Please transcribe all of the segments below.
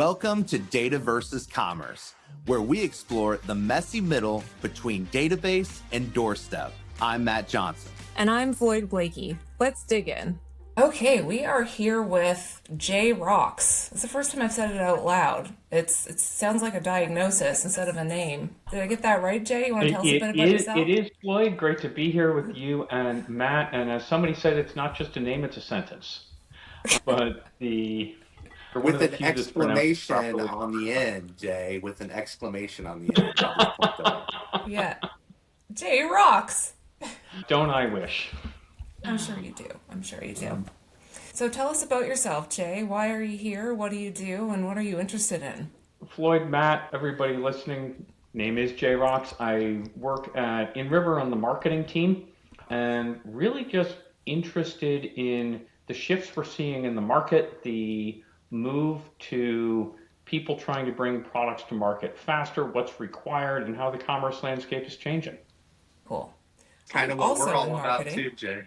Welcome to Data versus Commerce, where we explore the messy middle between database and doorstep. I'm Matt Johnson. And I'm Floyd Blaikie. Let's dig in. Okay, we are here with Jay Roxe. It's the first time I've said it out loud. It sounds like a diagnosis instead of a name. Did I get that right, Jay? You want to tell us a bit about yourself? It is, Floyd. Great to be here with you and Matt. And as somebody said, it's not just a name, it's a sentence. But with an exclamation on the end, Jay, with an exclamation on the end. Yeah. Jay Roxe. Don't I wish? I'm sure you do. So tell us about yourself, Jay. Why are you here? What do you do? And what are you interested in? Floyd, Matt, everybody listening, name is Jay Roxe. I work at inriver on the marketing team and really just interested in the shifts we're seeing in the market, the move to people trying to bring products to market faster, what's required, and how the commerce landscape is changing. Cool. Kind of what we're all about too, Jay.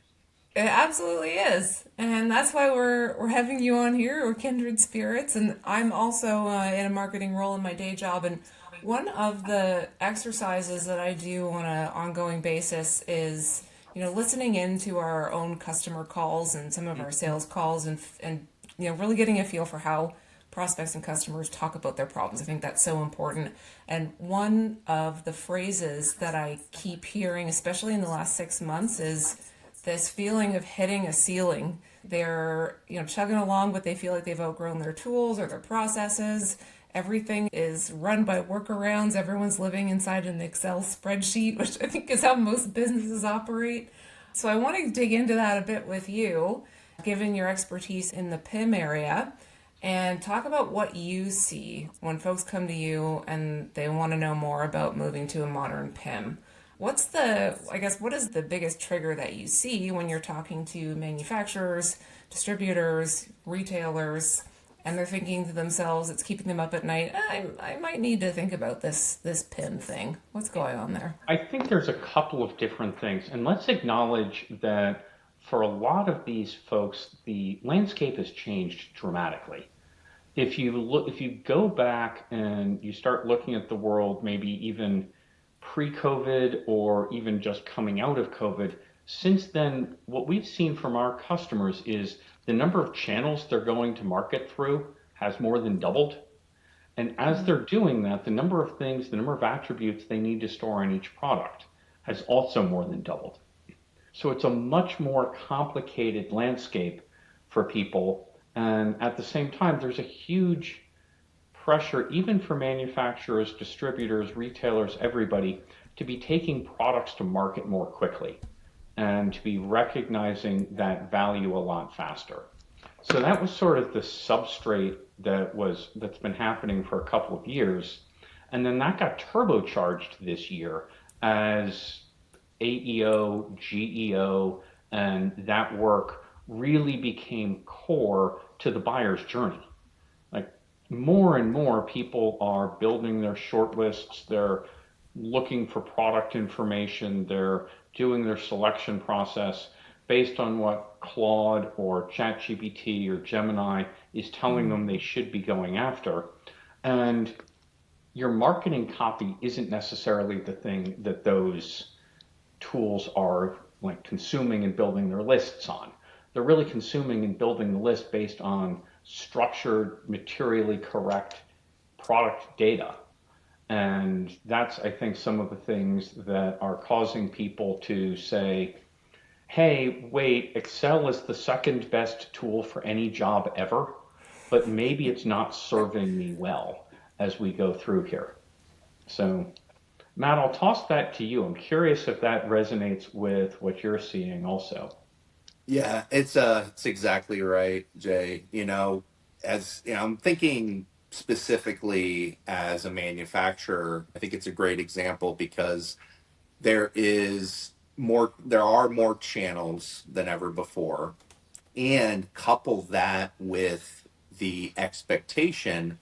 It absolutely is. And that's why we're having you on here. We're kindred spirits. And I'm also in a marketing role in my day job. And one of the exercises that I do on an ongoing basis is, listening into our own customer calls and some of our sales calls and really getting a feel for how prospects and customers talk about their problems. I think that's so important. And one of the phrases that I keep hearing, especially in the last 6 months, is this feeling of hitting a ceiling. They're, chugging along, but they feel like they've outgrown their tools or their processes. Everything is run by workarounds. Everyone's living inside an Excel spreadsheet, which I think is how most businesses operate. So I want to dig into that a bit with you, given your expertise in the PIM area, and talk about what you see when folks come to you and they want to know more about moving to a modern PIM. What is the biggest trigger that you see when you're talking to manufacturers, distributors, retailers, and they're thinking to themselves, it's keeping them up at night, I might need to think about this PIM thing. What's going on there? I think there's a couple of different things. And let's acknowledge that for a lot of these folks, the landscape has changed dramatically. If you go back and you start looking at the world, maybe even pre-COVID or even just coming out of COVID, since then, what we've seen from our customers is the number of channels they're going to market through has more than doubled. And as they're doing that, the number of attributes they need to store in each product has also more than doubled. So it's a much more complicated landscape for people. And at the same time, there's a huge pressure, even for manufacturers, distributors, retailers, everybody, to be taking products to market more quickly and to be recognizing that value a lot faster. So that was sort of the substrate that's been happening for a couple of years. And then that got turbocharged this year as AEO, GEO, and that work really became core to the buyer's journey. Like more and more people are building their shortlists, they're looking for product information, they're doing their selection process based on what Claude or ChatGPT or Gemini is telling them they should be going after. And your marketing copy isn't necessarily the thing that those tools are like consuming and building their lists on. They're really consuming and building the list based on structured, materially correct product data. And that's, I think, some of the things that are causing people to say, hey, wait, Excel is the second best tool for any job ever, but maybe it's not serving me well as we go through here. So, Matt, I'll toss that to you. I'm curious if that resonates with what you're seeing also. Yeah, it's exactly right, Jay. I'm thinking specifically as a manufacturer, I think it's a great example because there are more channels than ever before. And couple that with the expectation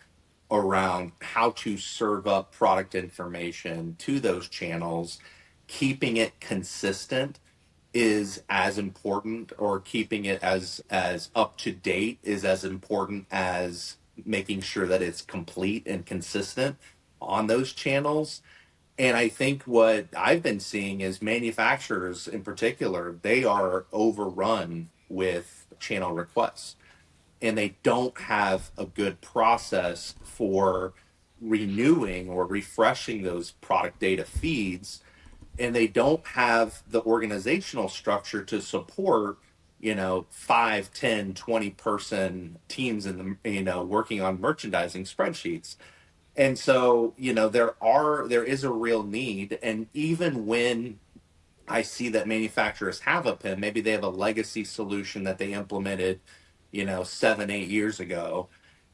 around how to serve up product information to those channels, keeping it consistent is as important, or keeping it as up to date is as important as making sure that it's complete and consistent on those channels. And I think what I've been seeing is manufacturers in particular, they are overrun with channel requests, and they don't have a good process for renewing or refreshing those product data feeds, and they don't have the organizational structure to support 5, 10, 20 person teams in the working on merchandising spreadsheets. And so there is a real need. And even when I see that manufacturers have a PIM, maybe they have a legacy solution that they implemented 7, 8 years ago,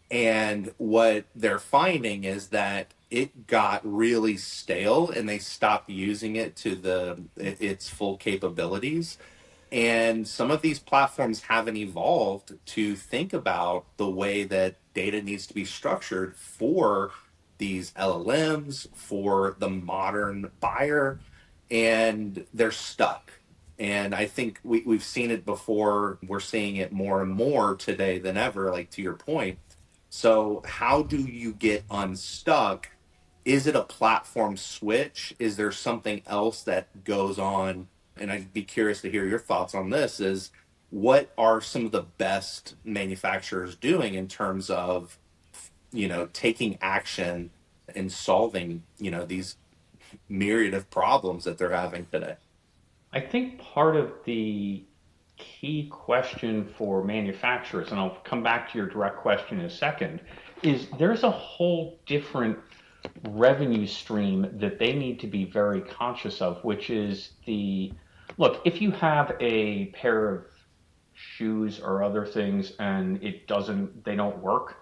and what they're finding is that it got really stale and they stopped using it to its full capabilities. And some of these platforms haven't evolved to think about the way that data needs to be structured for these LLMs, for the modern buyer, and they're stuck. And I think we've seen it before. We're seeing it more and more today than ever, like to your point. So, how do you get unstuck? Is it a platform switch? Is there something else that goes on? And I'd be curious to hear your thoughts on this, is what are some of the best manufacturers doing in terms of taking action and solving these myriad of problems that they're having today? I think part of the key question for manufacturers, and I'll come back to your direct question in a second, is there's a whole different revenue stream that they need to be very conscious of, which is the look, if you have a pair of shoes or other things and they don't work,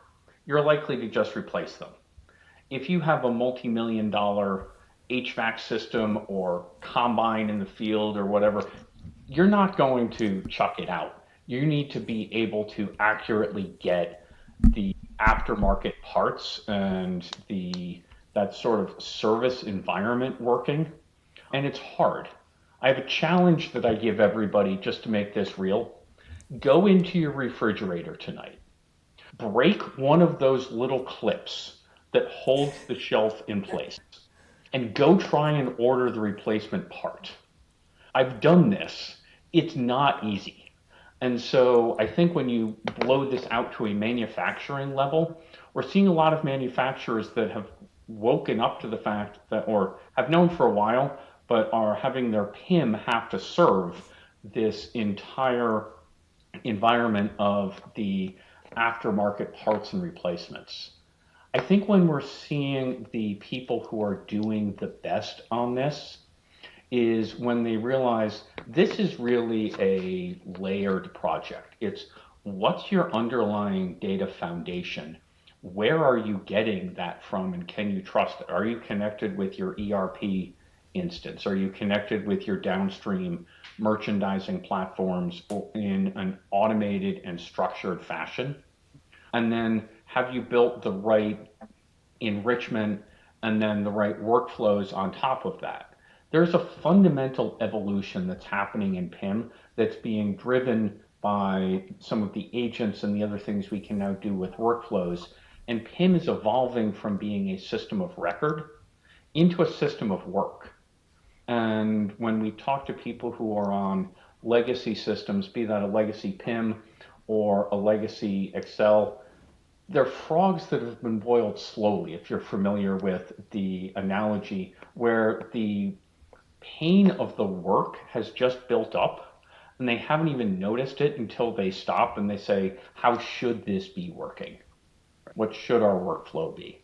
you're likely to just replace them. If you have a multi-million dollar HVAC system or combine in the field or whatever, you're not going to chuck it out. You need to be able to accurately get the aftermarket parts and that sort of service environment working. And it's hard. I have a challenge that I give everybody just to make this real. Go into your refrigerator tonight. Break one of those little clips that holds the shelf in place and go try and order the replacement part. I've done this. It's not easy. And so I think when you blow this out to a manufacturing level, we're seeing a lot of manufacturers that have woken up to the fact that, or have known for a while, but are having their PIM have to serve this entire environment of the aftermarket parts and replacements. I think when we're seeing the people who are doing the best on this is when they realize this is really a layered project. It's what's your underlying data foundation? Where are you getting that from and can you trust it? Are you connected with your ERP instance? Are you connected with your downstream merchandising platforms in an automated and structured fashion? And then have you built the right enrichment and then the right workflows on top of that? There's a fundamental evolution that's happening in PIM that's being driven by some of the agents and the other things we can now do with workflows. And PIM is evolving from being a system of record into a system of work. And when we talk to people who are on legacy systems, be that a legacy PIM or a legacy Excel, they're frogs that have been boiled slowly, if you're familiar with the analogy, where the pain of the work has just built up and they haven't even noticed it until they stop and they say, how should this be working? What should our workflow be?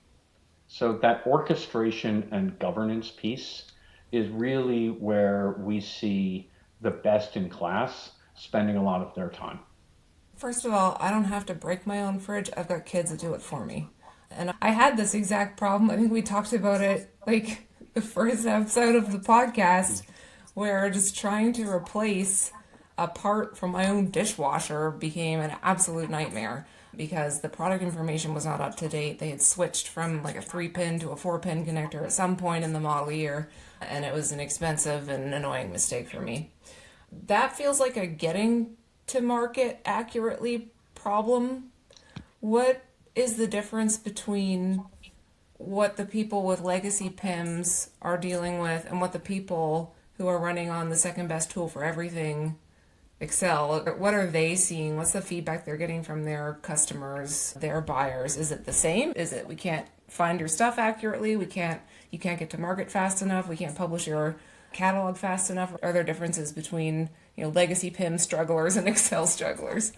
So that orchestration and governance piece is really where we see the best in class spending a lot of their time. First of all, I don't have to break my own fridge. I've got kids that do it for me. And I had this exact problem. I think we talked about it like the first episode of the podcast, where just trying to replace a part from my own dishwasher became an absolute nightmare because the product information was not up to date. They had switched from like a 3-pin to a 4-pin connector at some point in the model year, and it was an expensive and annoying mistake for me. That feels like a getting to market accurately problem. What is the difference between what the people with legacy PIMs are dealing with and what the people who are running on the second best tool for everything, Excel, what are they seeing? What's the feedback they're getting from their customers, their buyers? Is it the same? Is it we can't find your stuff accurately? You can't get to market fast enough? We can't publish your catalog fast enough? Are there differences between, legacy PIM strugglers and Excel strugglers?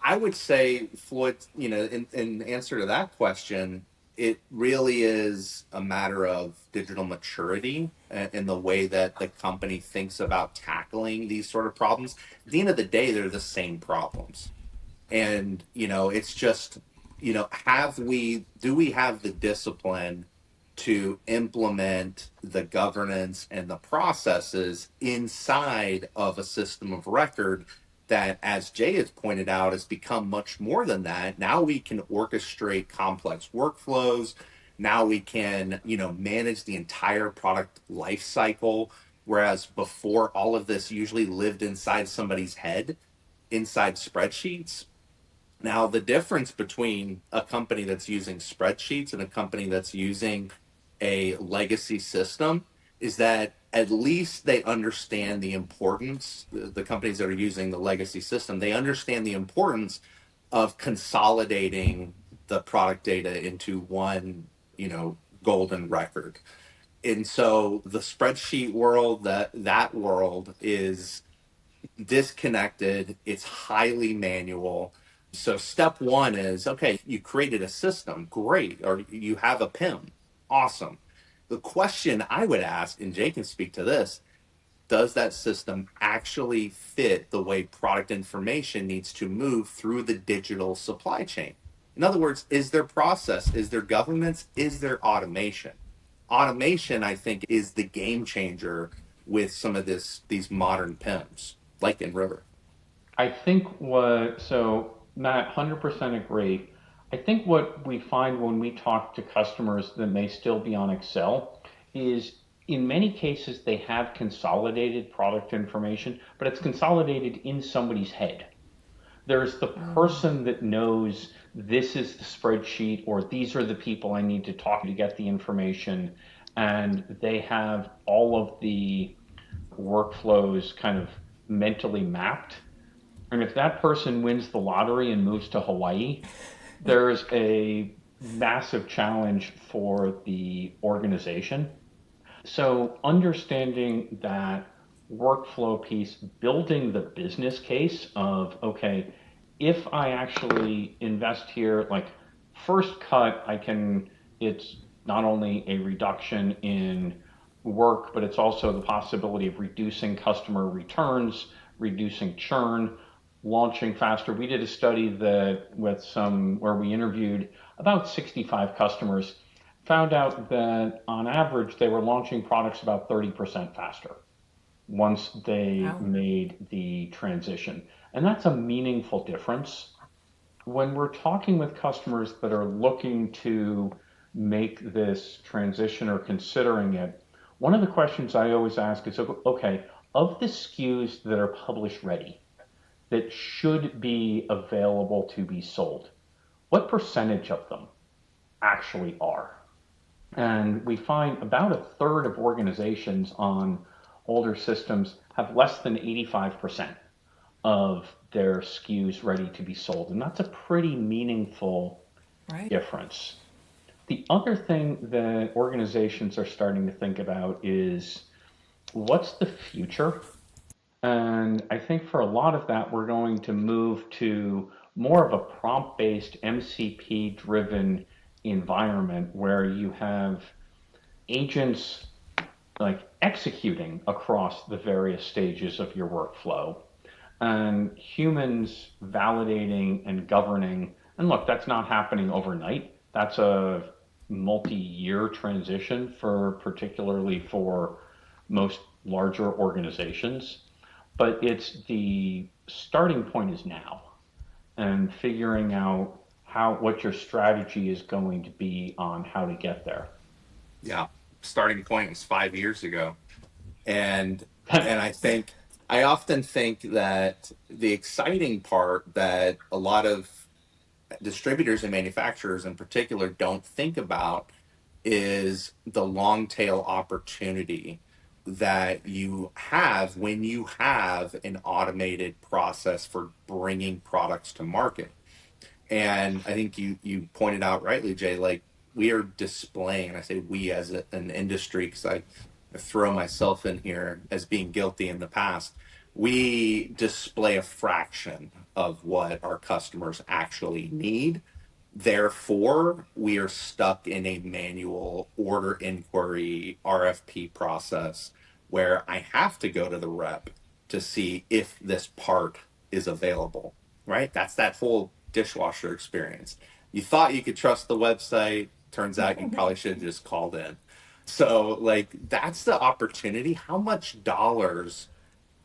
I would say, Floyd, in answer to that question, it really is a matter of digital maturity and the way that the company thinks about tackling these sort of problems. At the end of the day, they're the same problems. And, it's just, do we have the discipline to implement the governance and the processes inside of a system of record that, as Jay has pointed out, has become much more than that. Now we can orchestrate complex workflows. Now we can, manage the entire product life cycle. Whereas before, all of this usually lived inside somebody's head, inside spreadsheets. Now, the difference between a company that's using spreadsheets and a company that's using a legacy system is that at least they understand the importance. The companies that are using the legacy system, they understand the importance of consolidating the product data into one, golden record. And so the spreadsheet world, that world is disconnected, it's highly manual. So step one is, okay, you created a system, great, or you have a PIM, awesome. The question I would ask, and Jay can speak to this, does that system actually fit the way product information needs to move through the digital supply chain? In other words, is there process, is there governance, is there automation? Automation, I think, is the game changer with some of these modern PIMs, like inriver. I think so Matt, 100% agree. I think what we find when we talk to customers that may still be on Excel is in many cases they have consolidated product information, but it's consolidated in somebody's head. There's the person that knows this is the spreadsheet or these are the people I need to talk to get the information, and they have all of the workflows kind of mentally mapped. And if that person wins the lottery and moves to Hawaii, there's a massive challenge for the organization. So, understanding that workflow piece, building the business case of, okay, if I actually invest here, like first cut, it's not only a reduction in work, but it's also the possibility of reducing customer returns, reducing churn, launching faster. We did a study where we interviewed about 65 customers, found out that on average they were launching products about 30% faster once they Wow. made the transition. And that's a meaningful difference. When we're talking with customers that are looking to make this transition or considering it, one of the questions I always ask is, okay, of the SKUs that are publish ready, that should be available to be sold, what percentage of them actually are? And we find about a third of organizations on older systems have less than 85% of their SKUs ready to be sold. And that's a pretty meaningful Right. difference. The other thing that organizations are starting to think about is what's the future? And I think for a lot of that, we're going to move to more of a prompt based MCP driven environment where you have agents like executing across the various stages of your workflow and humans validating and governing. And look, that's not happening overnight. That's a multi-year transition particularly for most larger organizations. But it's the starting point is now, and figuring out what your strategy is going to be on how to get there. Yeah, starting point was 5 years ago, and I often think that the exciting part that a lot of distributors and manufacturers in particular don't think about is the long tail opportunity that you have when you have an automated process for bringing products to market. And I think you pointed out rightly, Jay, like we are displaying, and I say we as an industry, because I throw myself in here as being guilty in the past. We display a fraction of what our customers actually need. Therefore, we are stuck in a manual order inquiry RFP process where I have to go to the rep to see if this part is available, right? That's that whole dishwasher experience. You thought you could trust the website, turns out you probably should have just called in. So, like, that's the opportunity. How much dollars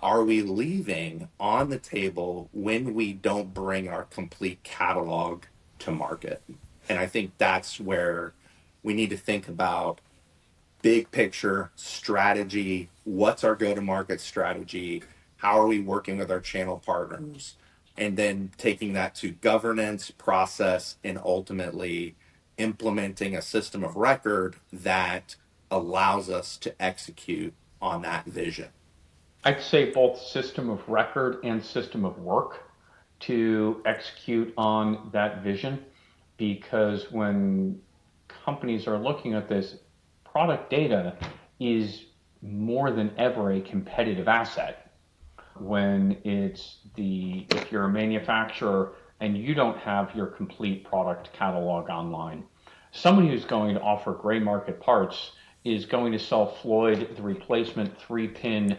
are we leaving on the table when we don't bring our complete catalog to market? And I think that's where we need to think about big picture strategy. What's our go to market strategy? How are we working with our channel partners? And then taking that to governance, process, and ultimately implementing a system of record that allows us to execute on that vision. I'd say both system of record and system of work to execute on that vision, because when companies are looking at this, product data is more than ever a competitive asset. When if you're a manufacturer and you don't have your complete product catalog online, someone who's going to offer gray market parts is going to sell Floyd the replacement 3-pin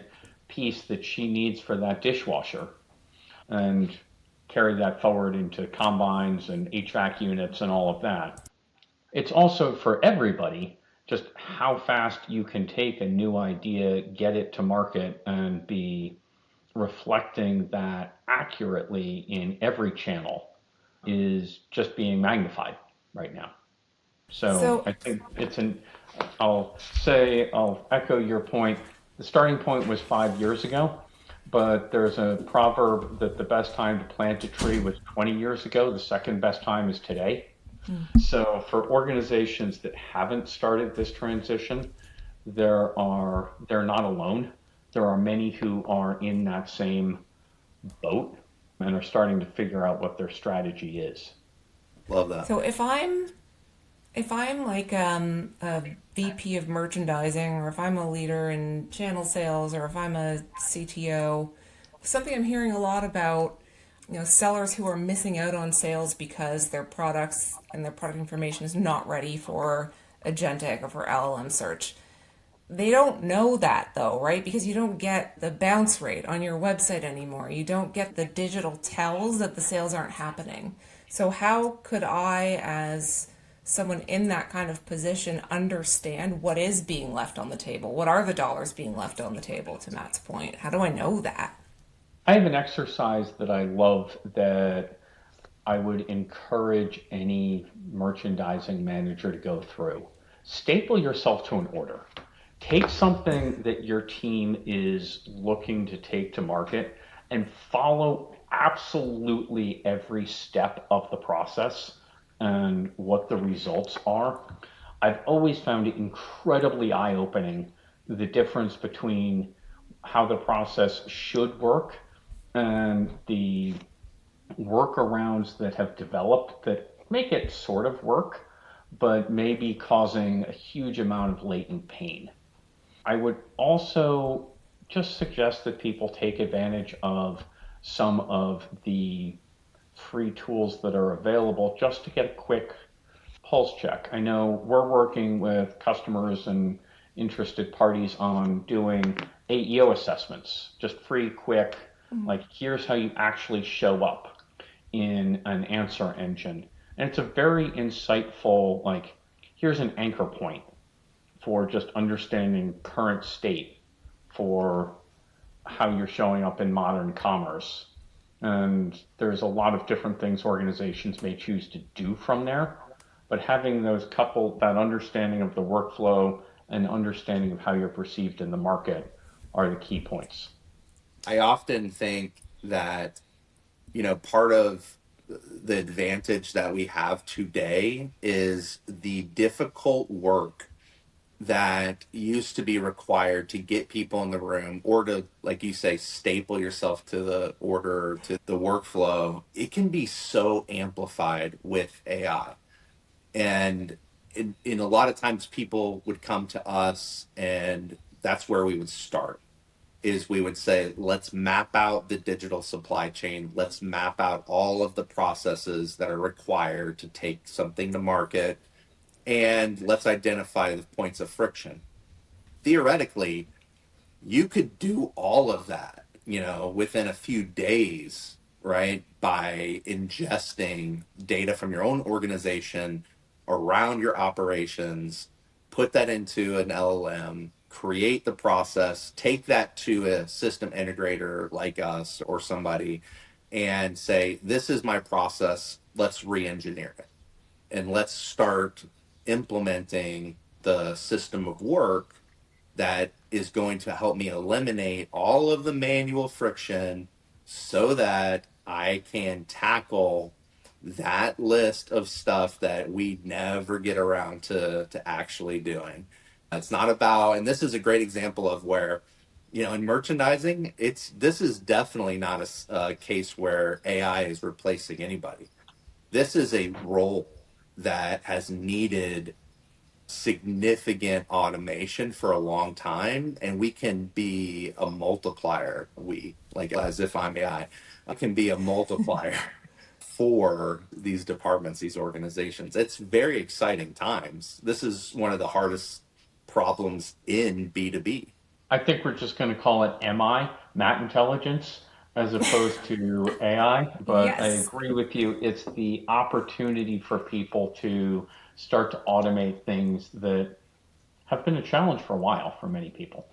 piece that she needs for that dishwasher and carry that forward into combines and HVAC units and all of that. It's also for everybody just how fast you can take a new idea, get it to market, and be reflecting that accurately in every channel is just being magnified right now. So So I think I'll echo your point. The starting point was 5 years ago, but there's a proverb that the best time to plant a tree was 20 years ago. The second best time is today. So for organizations that haven't started this transition, they're not alone. There are many who are in that same boat and are starting to figure out what their strategy is. Love that. so if I'm like a VP of merchandising, or if I'm a leader in channel sales, or if I'm a CTO, something I'm hearing a lot about, sellers who are missing out on sales because their products and their product information is not ready for agentic or for LLM search. They don't know that though, right? Because you don't get the bounce rate on your website anymore. You don't get the digital tells that the sales aren't happening. So how could I, as someone in that kind of position, understand what is being left on the table? What are the dollars being left on the table, to Matt's point? How do I know that? I have an exercise that I love that I would encourage any merchandising manager to go through. Staple yourself to an order. Take something that your team is looking to take to market and follow absolutely every step of the process and what the results are. I've always found it incredibly eye opening, the difference between how the process should work and the workarounds that have developed that make it sort of work, but may be causing a huge amount of latent pain. I would also just suggest that people take advantage of some of the free tools that are available just to get a quick pulse check. I know we're working with customers and interested parties on doing AEO assessments, just free, quick, like here's how you actually show up in an answer engine. And it's a very insightful, like, here's an anchor point for just understanding current state for how you're showing up in modern commerce. And there's a lot of different things organizations may choose to do from there. But having that understanding of the workflow and understanding of how you're perceived in the market are the key points. I often think that, part of the advantage that we have today is the difficult work that used to be required to get people in the room or to, like you say, staple yourself to the order, to the workflow. It can be so amplified with AI. And in a lot of times people would come to us and that's where we would start is we would say, let's map out the digital supply chain. Let's map out all of the processes that are required to take something to market. And let's identify the points of friction. Theoretically, you could do all of that, within a few days, right? By ingesting data from your own organization around your operations, put that into an LLM, create the process, take that to a system integrator like us or somebody, and say, this is my process. Let's re engineer it and let's start implementing the system of work that is going to help me eliminate all of the manual friction so that I can tackle that list of stuff that we never get around to actually doing. It's not about, and this is a great example of where, in merchandising, this is definitely not a case where AI is replacing anybody. This is a role that has needed significant automation for a long time, and we can be a multiplier. We, like, as if I'm AI, I can be a multiplier for these departments, these organizations. It's very exciting times. This is one of the hardest problems in B2B. I think we're just going to call it MI, Mat Intelligence, as opposed to AI. But I Yes. agree with you. It's the opportunity for people to start to automate things that have been a challenge for a while for many people.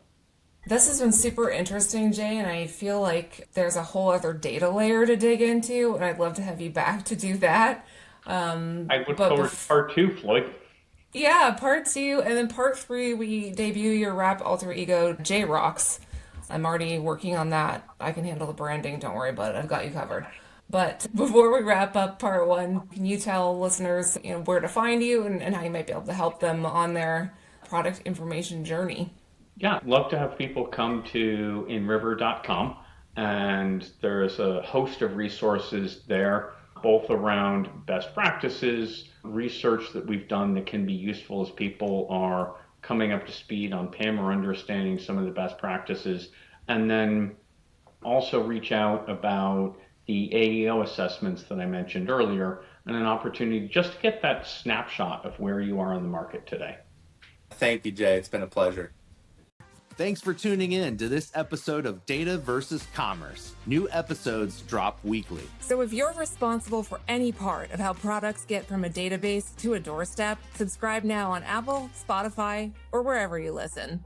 This has been super interesting, Jay, and I feel like there's a whole other data layer to dig into, and I'd love to have you back to do that. I look But forward to part two, Floyd. yeah, part two, and then part three, we debut your rap alter ego, Jay Roxe. I'm already working on that. I can handle the branding, don't worry about it. I've got you covered. But before we wrap up part one, can you tell listeners, where to find you and how you might be able to help them on their product information journey? Yeah, I'd love to have people come to inriver.com, and there's a host of resources there, both around best practices, research that we've done that can be useful as people are coming up to speed on PIM or understanding some of the best practices, and then also reach out about the AEO assessments that I mentioned earlier, and an opportunity just to get that snapshot of where you are in the market today. Thank you, Jay. It's been a pleasure. Thanks for tuning in to this episode of Data versus Commerce. New episodes drop weekly. So if you're responsible for any part of how products get from a database to a doorstep, subscribe now on Apple, Spotify, or wherever you listen.